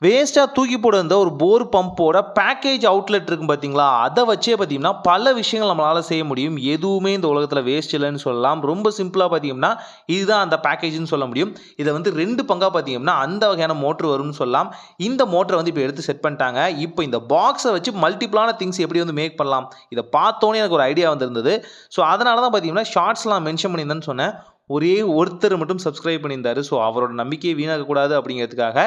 வேஸ்ட்டாக தூக்கி போட இருந்த ஒரு போர் பம்போட பேக்கேஜ் அவுட்லெட் இருக்கும் பார்த்தீங்களா, அதை வச்சே பார்த்தீங்கன்னா பல விஷயங்கள் நம்மளால் செய்ய முடியும். எதுவுமே இந்த உலகத்தில் வேஸ்ட் இல்லைன்னு சொல்லலாம். ரொம்ப சிம்பிளாக பார்த்தீங்கன்னா இதுதான் அந்த பேக்கேஜ்னு சொல்ல முடியும். இதை வந்து 2 பங்காக பார்த்தீங்கன்னா அந்த வகையான மோட்ரு வரும்னு சொல்லலாம். இந்த மோட்டரை வந்து இப்போ எடுத்து செட் பண்ணிட்டாங்க. இப்போ இந்த பாக்ஸை வச்சு மல்டிபிளான திங்ஸ் எப்படி வந்து மேக் பண்ணலாம், இதை பார்த்தோன்னே எனக்கு ஒரு ஐடியா வந்திருந்தது. ஸோ அதனால தான் பார்த்தீங்கன்னா ஷார்ட்ஸ்லாம் மென்ஷன் பண்ணியிருந்தேன்னு சொன்னேன். ஒரே ஒருத்தர் மட்டும் சப்ஸ்கிரைப் பண்ணியிருந்தாரு. ஸோ அவரோட நம்பிக்கையை வீணாக்கக்கூடாது அப்படிங்கிறதுக்காக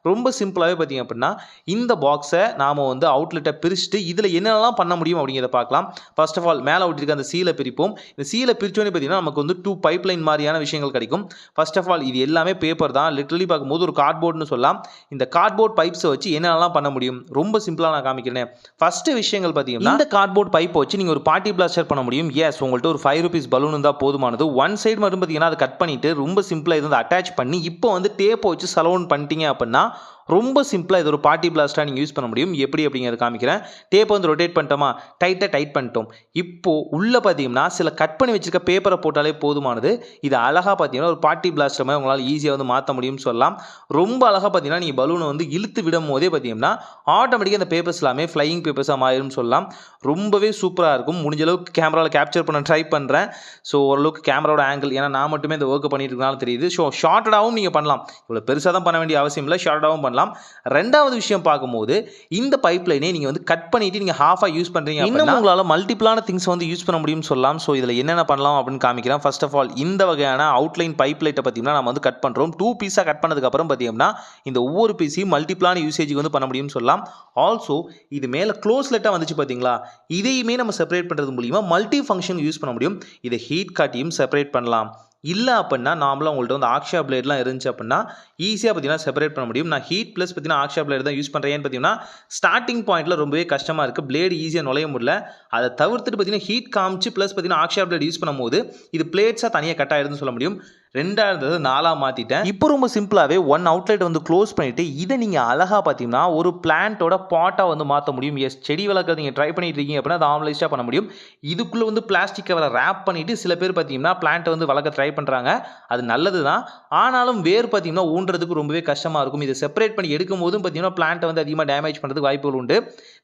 ரொம்ப சிம்பிளாகவே பார்த்தீங்க அப்படின்னா இந்த பாக்ஸை நாம் வந்து அவுட்லெட்டை பிரிச்சுட்டு இதில் என்னென்னலாம் பண்ண முடியும் அப்படிங்கிறத பார்க்கலாம். ஃபர்ஸ்ட் ஆஃப் ஆல் மேலே ஒட்டிருக்க அந்த சீலை பிரிப்போம். இந்த சீலை பிரித்தோன்னே பார்த்தீங்கன்னா நமக்கு வந்து 2 பைப்லைன் மாதிரியான விஷயங்கள் கிடைக்கும். ஃபர்ஸ்ட் ஆஃப் ஆல் இது எல்லாமே பேப்பர் தான். லிட்டரலி பார்க்கும்போது ஒரு கார்ட்போர்ட்னு சொல்லலாம். இந்த கார்ட்போர்ட் பைப்ஸை வச்சு என்னென்னலாம் பண்ண முடியும் ரொம்ப சிம்பிளாக நான் காமிக்கிறேன். ஃபஸ்ட்டு விஷயங்கள் பார்த்தீங்கன்னா இந்த கார்ட்போர்ட் பைப்பை வச்சு நீங்கள் ஒரு பார்ட்டி பிளாஸ்டர் பண்ண முடியும். எஸ், உங்கள்கிட்ட ஒரு 5 ரூபீஸ் பலூன் இருந்தால் போதுமானது. ஒன் சைடு மட்டும் பார்த்தீங்கன்னா அதை கட் பண்ணிவிட்டு ரொம்ப சிம்பிளாக இது வந்து அட்டாச் பண்ணி இப்போ வந்து டேப்பை வச்சு சரவுண்ட் பண்ணிட்டீங்க அப்படின்னா ரொம்ப சிம்பிளாக இது ஒரு பார்ட்டி பிளாஸ்ட்டாக நீங்கள் யூஸ் பண்ண முடியும். எப்படி அப்படிங்கிறத காமிக்கிறேன். டேப்பை வந்து ரொட்டேட் பண்ணிட்டோமா, டைட் பண்ணிட்டோம். இப்போது உள்ளே பார்த்தீங்கன்னா சில கட் பண்ணி வச்சுருக்க பேப்பரை போட்டாலே போதுமானது. இது அழகாக பார்த்தீங்கன்னா ஒரு பார்ட்டி பிளாஸ்டர் மாதிரி உங்களால் ஈஸியாக வந்து மாற்ற முடியும்னு சொல்லலாம். ரொம்ப அழகாக பார்த்தீங்கன்னா நீங்கள் பலூனை வந்து இழுத்து விடும் போதே பார்த்தீங்கன்னா ஆட்டோமேட்டிக்காக அந்த பேப்பர்ஸ் எல்லாமே ஃப்ளையிங் பேப்பர்ஸாக மாறிடும்னு சொல்லலாம். ரொம்பவே சூப்பராக இருக்கும். முடிஞ்ச அளவுக்கு கேமராவில் கேப்சர் பண்ண ட்ரை பண்ணுறேன். ஸோ ஓரளவுக்கு கேமராவோட ஆங்கிள், ஏன்னா நான் மட்டுமே இந்த ஒர்க்கை பண்ணிட்டு இருக்கனால தெரியுது. ஸோ ஷார்ட்டடாகவும் நீங்கள் பண்ணலாம். இவ்வளோ பெருசாக தான் பண்ண வேண்டிய அவசியம் இல்லை, ஷார்ட்டடாகவும் பண்ணலாம். ரெண்டாவது விஷயம் பார்க்கும்போது இந்த பைப்லைனே நீங்கள் வந்து கட் பண்ணிட்டு நீங்கள் ஹாஃபாக யூஸ் பண்ணுறீங்க அப்படின்னா உங்களால் மல்டிபிளான திங்ஸ் வந்து யூஸ் பண்ண முடியும்னு சொல்லலாம். ஸோ இதில் என்னென்ன பண்ணலாம் அப்படின்னு காமிக்கிறேன். ஃபர்ஸ்ட் ஆஃப் ஆல் இந்த வகையான அவுட்லைன் பைப்லைட்டை பார்த்தீங்கன்னா நம்ம வந்து கட் பண்ணுறோம். 2 பீஸாக கட் பண்ணதுக்கப்புறம் பார்த்தீங்கன்னா இந்த ஒவ்வொரு பீஸையும் மல்டிபிளான யூசேஜுக்கு வந்து பண்ண முடியும்னு சொல்லலாம். ஆல்சோ இது மேலே க்ளோஸ்லெட்டாக வந்துச்சு பார்த்தீங்களா, இதையுமே நம்ம செப்பரேட் பண்ணுறது மூலிமா மல்டி ஃபங்க்ஷன் யூஸ் பண்ண முடியும். இதை ஹீட் காட்டியும் செப்பரேட் பண்ணலாம். இல்லை அப்படின்னா நார்மலாக உங்கள்கிட்ட வந்து ஆக்ஷா பிளேட்லாம் இருந்துச்சு அப்படின்னா ஈஸியாக பார்த்தீங்கன்னா செப்பரேட் பண்ண முடியும். நான் ஹீட் ப்ளஸ் பார்த்தீங்கன்னா ஆக்ஷா பிளேட் தான் யூஸ் பண்ணுறேன். பார்த்தீங்கன்னா ஸ்டார்டிங் பாயிண்ட்டில் ரொம்பவே கஷ்டமாக இருக்குது, பிளேடு ஈஸியாக நுழைய முடியல. அதை தவிர்த்துட்டு பார்த்தீங்கன்னா ஹீட் காமிச்சு ப்ளஸ் பார்த்தீங்கன்னா ஆக்ஷா பிளேட் யூஸ் பண்ணும்போது இது பிளேட்ஸாக தனியாக கட் ஆகிடுதுன்னு சொல்ல முடியும். 2வது 4ஆக மாற்றிட்டேன். இப்போ ரொம்ப சிம்பிளாகவே ஒன் அவுட்லெட் வந்து க்ளோஸ் பண்ணிவிட்டு இதை நீங்கள் அழகாக பார்த்தீங்கன்னா ஒரு பிளான்ட்டோட பாட்டாக வந்து மாற்ற முடியும். எஸ், செடி வளர்க்குறது நீங்கள் ட்ரை பண்ணிட்டு இருக்கீங்க அப்படின்னா அதை ஆர்மலைஸ்டாக பண்ண முடியும். இதுக்குள்ளே வந்து பிளாஸ்டிக் கவரை ரேப் பண்ணிவிட்டு சில பேர் பார்த்தீங்கன்னா பிளான்ட்டை வந்து வளர்க்க ட்ரை பண்ணுறாங்க. அது நல்லது தான். ஆனாலும் வேர் பார்த்தீங்கன்னா ஊன்றதுக்கு ரொம்பவே கஷ்டமாக இருக்கும். இதை செப்பரேட் பண்ணி எடுக்கும் போதும் பார்த்தீங்கன்னா பிளான்ட்டை வந்து அதிகமாக டேமேஜ் பண்ணுறதுக்கு வாய்ப்புகள் உண்டு.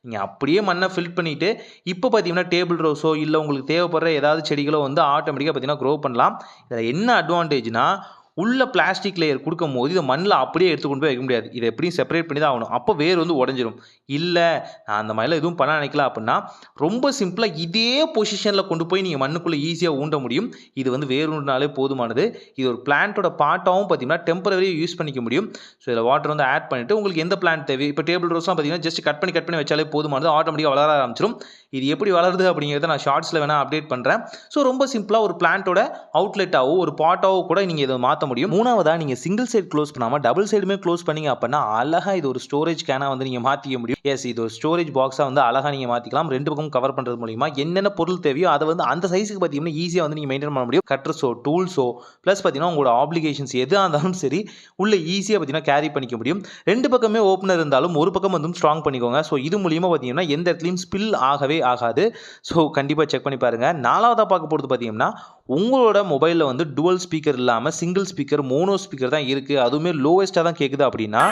நீங்கள் அப்படியே மண்ணை ஃபில் பண்ணிவிட்டு இப்போ பார்த்தீங்கன்னா டேபிள் ரோஸோ இல்லை உங்களுக்கு தேவைப்படுற ஏதாவது செடிகளோ வந்து ஆட்டோமேட்டிக்காக பார்த்தீங்கன்னா க்ரோ பண்ணலாம். இதில் என்ன அட்வான்டேஜ்னா உள்ள பிளாஸ்டிக் லேயர் கொடுக்கும் போது இதை மண்ணில் அப்படியே எடுத்து கொண்டு போய் வைக்க முடியாது. இதை எப்படியும் செப்பரேட் பண்ணி தான் ஆகணும். அப்போ வேர் வந்து உடஞ்சிடும். இல்லை நான் அந்த மாதிரிலாம் எதுவும் பண்ண நினைக்கல அப்படின்னா ரொம்ப சிம்பிளாக இதே பொசிஷனில் கொண்டு போய் நீங்கள் மண்ணுக்குள்ளே ஈஸியாக ஊண்ட முடியும். இது வந்து வேர் ஊண்டினாலே போதுமானது. இது ஒரு பிளான்ட்டோட பார்ட்டாகவும் பார்த்தீங்கன்னா டெம்பரரியாக யூஸ் பண்ணிக்க முடியும். ஸோ இதில் வாட்டர் வந்து ஆட் பண்ணிவிட்டு உங்களுக்கு எந்த பிளான்ட் தேவை, இப்போ டேபிள் ரோஸ்லாம் பார்த்தீங்கன்னா ஜஸ்ட் கட் பண்ணி வச்சாலே போதுமானது, ஆட்டோமேட்டிக்காக வளர ஆரம்பிச்சிடும். இது எப்படி வளருது அப்படிங்கிறத நான் ஷார்ட்ஸில் வேணால் அப்டேட் பண்ணுறேன். ஸோ ரொம்ப சிம்பிளாக ஒரு பிளான்ட்டோட அவுட்லெட்டாவோ ஒரு பாட்டாவோ கூட நீங்கள் இதை மாற்ற முடியும். மூணாவதாக நீங்கள் சிங்கிள் சைடு க்ளோஸ் பண்ணாமல் டபுள் சைடுமே க்ளோஸ் பண்ணீங்க அப்படின்னா அழகாக இது ஒரு ஸ்டோரேஜ் கேனாக வந்து நீங்கள் மாற்றிக்க முடியும். எஸ், இது ஒரு ஸ்டோரேஜ் பாக்ஸாக வந்து அழகாக நீங்கள் மாற்றிக்கலாம். 2 பக்கம் கவர் பண்ணுறது மூலிமா என்னென்ன பொருள் தேவையோ அதை வந்து அந்த சைஸுக்கு பார்த்தீங்கன்னா ஈஸியாக வந்து நீங்கள் மெயின்டைன் பண்ண முடியும். கட்டர்ஸோ டூல்ஸோ ப்ளஸ் பார்த்தீங்கன்னா உங்களோட ஆப்ளிகேஷன்ஸ் எதாக இருந்தாலும் சரி உள்ள ஈஸியாக பார்த்தீங்கன்னா கேரி பண்ணிக்க முடியும். 2 பக்கமே ஓப்பனர் இருந்தாலும் ஒரு பக்கம் வந்து ஸ்ட்ராங் பண்ணிக்கோங்க. ஸோ இது மூலிமா பார்த்தீங்கன்னா எந்த இடத்துலையும் ஸ்பில் ஆகவே ஆகாது. ஸோ கண்டிப்பாக செக் பண்ணி பாருங்கள். 4வதாக பார்க்க போகிறது பார்த்தீங்கன்னா உங்களோட மொபைலில் வந்து டுவல் ஸ்பீக்கர் இல்லாமல் சிங்கிள் ஸ்பீக்கர் மோனோ ஸ்பீக்கர் தான் இருக்குது, அதுவுமே லோவஸ்ட்டாக தான் கேட்குது அப்படின்னா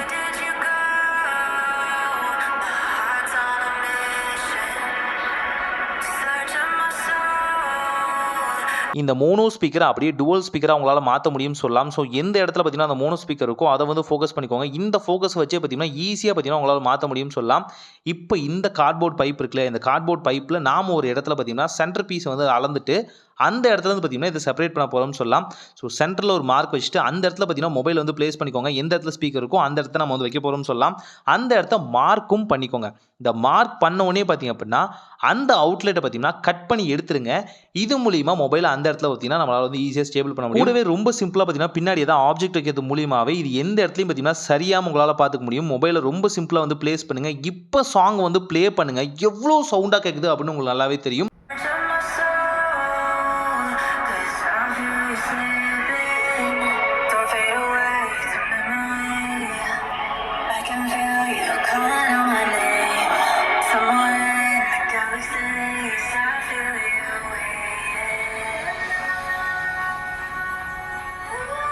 இந்த மோனோ ஸ்பீக்கரை அப்படியே டுவல் ஸ்பீக்கராக உங்களால் மாற்ற முடியும்னு சொல்லலாம். ஸோ எந்த இடத்துல பார்த்தீங்கன்னா அந்த மோனோ ஸ்பீக்கர் இருக்கோ அதை வந்து ஃபோக்கஸ் பண்ணிக்கோங்க. இந்த ஃபோக்கஸ் வச்சே பார்த்தீங்கன்னா ஈஸியாக பார்த்தீங்கன்னா உங்களால் மாற்ற முடியும்னு சொல்லலாம். இப்போ இந்த கார்ட்போர்ட் பைப் இருக்குல்ல, இந்த கார்ட்போர்ட் பைப்பில் நாம் ஒரு இடத்துல பார்த்தீங்கன்னா சென்டர் பீஸை வந்து அளந்துட்டு அந்த இடத்துல வந்து பார்த்தீங்கன்னா இதை செப்பரேட் பண்ண போகிறோம்னு சொல்லலாம். ஸோ சென்டரில் ஒரு மார்க் வச்சுட்டு அந்த இடத்துல பார்த்தீங்கன்னா மொபைல் வந்து பிளேஸ் பண்ணிக்கோங்க. எந்த இடத்துல ஸ்பீக்கர் இருக்கோ அந்த இடத்துல நம்ம வந்து வைக்க போகிறோம்னு சொல்லலாம். அந்த இடத்த மார்க்கும் பண்ணிக்கோங்க. இந்த மார்க் பண்ண உடனே பார்த்தீங்க அப்படின்னா அந்த அவுட்லெட்டை பார்த்தீங்கன்னா கட் பண்ணி எடுத்துருங்க. இது மூலிமா மொபைல் அந்த இடத்துல பார்த்தீங்கன்னா நம்மளால் வந்து ஈஸியாக ஸ்டேபிள் பண்ண முடியும். கூடவே ரொம்ப சிம்பிளாக பார்த்தீங்கன்னா பின்னாடி ஏதாவது ஆப்ஜெக்ட் வைக்கிறது மூலியமாகவே இது எந்த இடத்துலையும் பார்த்தீங்கன்னா சரியாக உங்களால் பார்த்துக்க முடியும். மொபைலை ரொம்ப சிம்பிளாக வந்து பிளேஸ் பண்ணுங்கள். இப்போ சாங் வந்து ப்ளே பண்ணுங்கள். எவ்வளோ சவுண்டாக கேட்குது அப்படின்னு உங்களுக்கு நல்லாவே தெரியும்.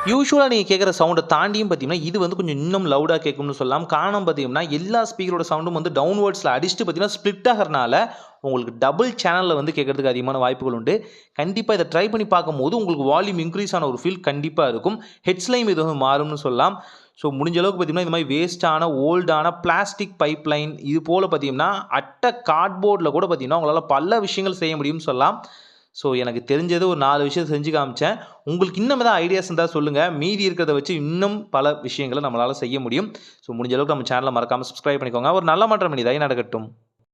யூசுவலாக நீங்கள் கேட்குற சவுண்டை தாண்டியும் பார்த்தீங்கன்னா இது வந்து கொஞ்சம் இன்னும் லவுடாக கேட்கும்னு சொல்லலாம். காரணம் பார்த்தீங்கன்னா எல்லா ஸ்பீக்கரோட சவுண்டும் வந்து டவுன்வர்ட்ஸில் அடிச்சுட்டு பார்த்தீங்கன்னா ஸ்ப்ளிட் ஆகிறனால உங்களுக்கு டபுள் சேனலில் வந்து கேட்கறதுக்கு அதிகமான வாய்ப்புகள் உண்டு. கண்டிப்பாக இதை ட்ரை பண்ணி பார்க்கும்போது உங்களுக்கு வால்யூம் இன்க்ரீஸ் ஆன ஒரு ஃபீல் கண்டிப்பாக இருக்கும். ஹெட்ஸ்லையும் இது வந்து மாறும்னு சொல்லலாம். ஸோ முடிஞ்ச அளவுக்கு பார்த்தீங்கன்னா இந்த மாதிரி வேஸ்ட்டான ஓல்டான பிளாஸ்டிக் பைப்லைன் இது போல் பார்த்தீங்கன்னா கார்ட்போர்டில் கூட பார்த்தீங்கன்னா உங்களால் பல விஷயங்கள் செய்ய முடியும்னு சொல்லலாம். ஸோ எனக்கு தெரிஞ்சது ஒரு 4 விஷயம் செஞ்சு காமிச்சேன். உங்களுக்கு இன்னும் ஏதாவது ஐடியாஸ் இருந்தால் சொல்லுங்கள். மீதி இருக்கிறத வச்சு இன்னும் பல விஷயங்களை நம்மளால் செய்ய முடியும். ஸோ முடிஞ்ச அளவுக்கு நம்ம சேனலை மறக்காமல் சப்ஸ்கிரைப் பண்ணிக்கோங்க. ஒரு நல்ல மாற்றம் இனிதாய் நடக்கட்டும்.